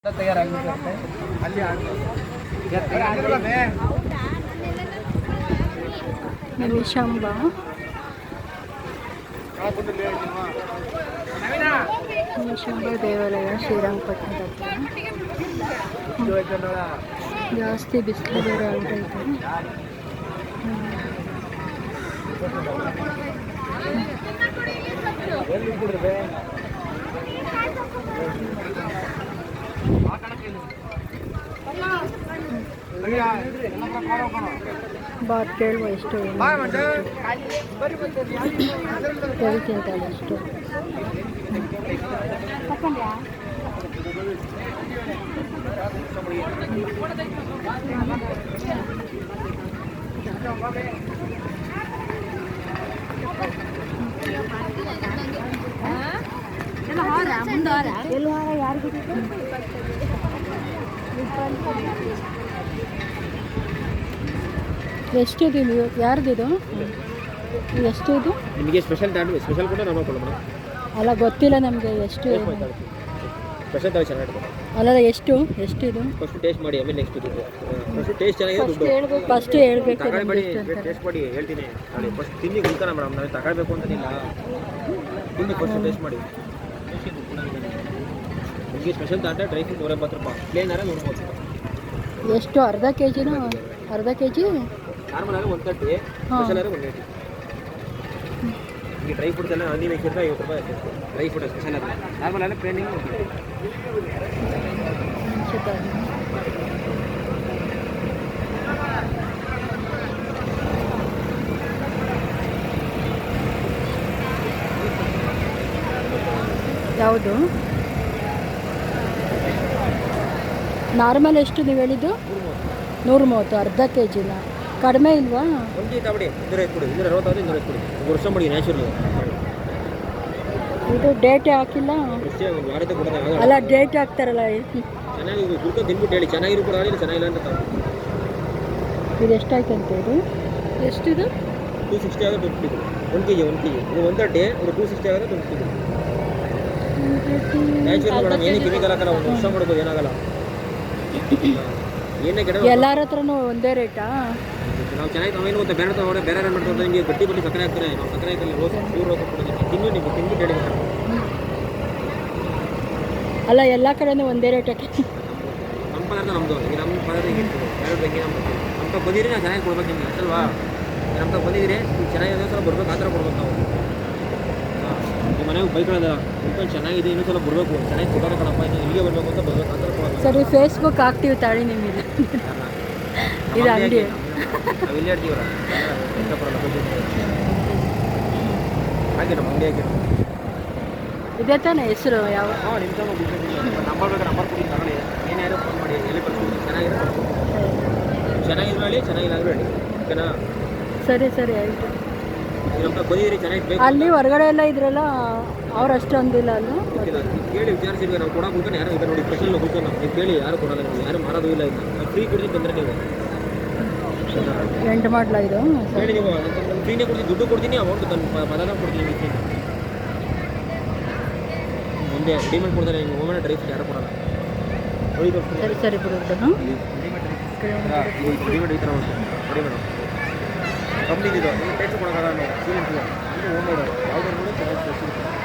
ತಯಾರಾಗಿರುತ್ತೆ ಅಲ್ಲಿ ನಿಮಿಷಾಂಬ ನಿಮಿಷಾಂಬ ದೇವಾಲಯ ಶ್ರೀರಂಗಪಟ್ಟಣದ ಹತ್ರ ಜಾಸ್ತಿ ಬಿಸಿಲು ಬೇರೆ ಆಗ್ತೈತೆ. ಬಾತ್ ಕೇಳುವ ಎಷ್ಟು ಹೇಳ್ತಿಂತಲ್ಲ ಎಷ್ಟು ಎಷ್ಟಿದೆ ನೀವು ಯಾರ್ದಿದು ಎಷ್ಟಿದು ನಿಮಗೆ ಸ್ಪೆಷಲ್ ಸ್ಪೆಷಲ್ ಕೂಡ ನಾವು ಕೊಡೋಣ ಅಲ್ಲ ಗೊತ್ತಿಲ್ಲ ನಮಗೆ ಎಷ್ಟು ಸ್ಪೆಷಲ್ ತಾವು ಚೆನ್ನಾಗಿರುತ್ತೆ ಅಲ್ಲ ಎಷ್ಟು ಎಷ್ಟಿದು ಫಸ್ಟ್ ಟೇಸ್ಟ್ ಮಾಡಿ ಆಮೇಲೆ ನೆಕ್ಸ್ಟ್ ದುಡ್ಡು ಫಸ್ಟ್ ಟೇಸ್ಟ್ ಚೆನ್ನಾಗಿದೆ ದುಡ್ಡು ಫಸ್ಟ್ ಹೇಳ್ಬೇಕು ತಗೊಳ್ಬೇಡಿ ಟೇಸ್ಟ್ ಮಾಡಿ ಹೇಳ್ತೀನಿ ನೋಡಿ ಫಸ್ಟ್ ತಿನ್ನಿ ಉಳ್ಕೋಣ ಮೇಡಮ್ ನಾವು ತಗೊಳ್ಬೇಕು ಅಂತನಿಲ್ಲ ತಿನ್ನಿ ಫಸ್ಟ್ ಟೇಸ್ಟ್ ಮಾಡಿ ನಿಮಗೆ ಸ್ಪೆಷಲ್ ತಾಂಟ ಡ್ರೈ ಫ್ರೂಟ್ 180 ರೂಪಾಯಿ ಪ್ಲೇನ್ ಆರ 130 ಎಷ್ಟು ಅರ್ಧ ಕೆ ಜಿನೂ ಅರ್ಧ ಕೆ ಜಿ ನಾರ್ಮಲ್ ಆಗಿ 130 ಸ್ಪೆಷಲ್ ಆಗಿ 180 ಈ ಡ್ರೈ ಫ್ರೂಟ್ಸ್ ಎಲ್ಲ ಹನಿ ಮಿಕ್ಸ್ ಇರುತ್ತೆ 50 ರೂಪಾಯಿ ಡ್ರೈ ಫ್ರೂಟ್ ಸ್ಪೆಷಲ್ ಆಗಿ ನಾರ್ಮಲ್ ಆಗಿ ಪ್ಲೇನಿಂಗ್ ಯಾವುದು ನಾರ್ಮಲ್ ಎಷ್ಟು ನೀವು ಹೇಳಿದ್ದು 130 ಅರ್ಧ ಕೆ ಜಿನ ಕಡಿಮೆ ಇಲ್ವಾ ಇದು ಡೇಟ್ ಹಾಕಿಲ್ಲ ಅಲ್ಲ ಡೇಟ್ ಹಾಕ್ತಾರಲ್ಲ ಇದು ಎಷ್ಟಾಯ್ತು ಅಂತ ಇದು ಎಷ್ಟಿದು 260 ಆಗುತ್ತೆ 1 kg 1 kg ಇದು 130 260 ಆಗುತ್ತೆ 250 ನ್ಯಾಚುರಲ್ ಮೇಡಮ್ ಏನು ಕೆಮಿಕಲ್ ಹಾಕಲ್ಲ ಒಂದು ವರ್ಷ ಮಾಡ್ಬೋದು ಏನಾಗಲ್ಲ ಏನೇ ಗಿಡ ಎಲ್ಲರ ಹತ್ರನೂ ಒಂದೇ ರೇಟಾ ನಾವು ಚೆನ್ನಾಗಿ ನಾವೇನು ಗೊತ್ತಾ ಬೇರೆ ತಗೊಂಡ್ರೆ ಬೇರೆ ಏನು ಮಾಡ್ತಾರೆ ನಿಮಗೆ ಗಟ್ಟಿ ಬಟ್ಟಿ ಸಕ್ಕರೆ ಹಾಕ್ತಾರೆ ನಾವು ಸಕ್ಕರೆ ಹಾಕಲ್ಲ ರೋಸ್ ಪ್ಯೂರ್ ರೋಸ್ ಕೊಡೋದು ತಿನ್ನು ನೀವು ತಿನ್ಬಿಟ್ಟು ಹೇಳಿ ಅಲ್ಲ ಎಲ್ಲ ಕಡೆನೂ ಒಂದೇ ರೇಟ್ ಹಾಕಿ ನಮ್ಮ ಪದಾರ್ಥ ನಮ್ಮದು ಈಗ ನಮ್ಮ ಪದಾರ್ಥ ಹೇಗಿರ್ತದೆ ಎರಡು ಬಗ್ಗೆ ನಮ್ಮ ಬಂದಿರಿ ನಾವು ಚೆನ್ನಾಗಿ ಕೊಡ್ಬೇಕು ನಿಮಗೆ ಅಲ್ವಾ ನಮ್ಮ ಬಂದಿದ್ದೀರಿ ಚೆನ್ನಾಗಿದೆ ಸಲ ಬರ್ಬೇಕು ಆ ಥರ ಕೊಡ್ಬೇಕು ನಾವು ನಿಮ್ಮ ಮನೆಗೆ ಬೈಕೊಳ್ಳೋದ ಉಳ್ಕೊಂಡು ಚೆನ್ನಾಗಿದೆ ಇನ್ನೂ ಸಲ ಬರಬೇಕು ಚೆನ್ನಾಗಿ ಕೊಡೋಣ ಕಣಪ್ಪ ಇನ್ನು ಇಲ್ಲಿಗೆ ಬರಬೇಕು ಅಂತ ಬರ್ಬೇಕು ಆ ಥರ ಕೊಡೋದು ಸರಿ ಫೇಸ್ಬುಕ್ ಹಾಕ್ತೀವಿ ತಾಳಿ ನಿಮಗೆ ಇದು ಅಂಗಡಿ ನಾವು ಇಲ್ಲಿ ಹೇಳ್ತೀವಲ್ಲ ಇಷ್ಟಪಡಲ್ಲ ಹಾಗೆ ನಮ್ಮ ಅಂಗಡಿ ಹಾಕಿ ಇದೇ ತಾನೇ ಹೆಸರು ಯಾವ ನಿಮ್ಮ ನಂಬರ್ ಬೇಕಾದ್ರೆ ನಂಬರ್ ಕೊಡಿ ತಗೊಳ್ಳಿ ಏನಾದ್ರು ಫೋನ್ ಮಾಡಿ ಎಲ್ಲಿ ಬರ್ತೀವಿ ಚೆನ್ನಾಗಿರೋ ಚೆನ್ನಾಗಿದ್ರು ಹೇಳಿ ಚೆನ್ನಾಗಿಲ್ಲ ಅಂದರೂ ಹೇಳಿ ಓಕೆನಾ ಸರಿ ಸರಿ ಆಯಿತು ನಮ್ಮ ಬಂದಿದ್ದೀರಿ ಚೆನ್ನಾಗಿ ಅಲ್ಲಿ ಹೊರಗಡೆ ಎಲ್ಲ ಇದ್ರಲ್ಲ ಅವ್ರು ಅಷ್ಟೊಂದಿಲ್ಲ ಅಲ್ಲ ಕೇಳಿ ವಿಚಾರಿಸಿದ್ವಿ ನಾವು ಕೊಡೋಕೆ ಕೂತ್ಕೊಂಡು ಯಾರು ಈಗ ನೋಡಿ ಸ್ಪೆಷಲ್ ಕೂತ್ಕೊಂಡು ನೀವು ಕೇಳಿ ಯಾರು ಕೊಡೋಲ್ಲ ನಿಮಗೆ ಯಾರು ಮಾಡೋದು ಇಲ್ಲ ಈಗ ನಾವು ಫ್ರೀ ಕೊಡ್ತೀನಿ ಬಂದರೆ ನೀವು ಎಂಟು ಮಾಡಲ ಇದು ಹೇಳಿ ನೀವು ಫ್ರೀನೇ ಕೊಡ್ತೀನಿ ದುಡ್ಡು ಕೊಡ್ತೀನಿ ಅಮೌಂಟ್ ನನ್ನ ಪದಾರ್ಥ ಕೊಡ್ತೀನಿ ಮುಂದೆ ರೆಡಿಮೇಡ್ ಕೊಡ್ತಾರೆ ನೀವು ಹೋಗೋಣ ಡ್ರೈ ಫ್ರೂಟ್ ಯಾರು ಕೊಡೋಲ್ಲ ಸರಿ ಸರಿ ಬಿಡೋದು ರೆಡಿಮೇಡ್ ಈ ಥರ ಉಂಟು ರೆಡಿಮೇಡ್ ಕಂಪ್ನಿದು ಟೇಸ್ಟ್ ಕೊಡೋಕ್ಕಾಗಲ್ಲ ನಾವು ಸೀಮೆಂಟ್ ಇದು ಹೋಮ್ ಮೇಡ್ ಯಾವುದಾದ್ರು ಕೂಡ ಚೆನ್ನಾಗಿ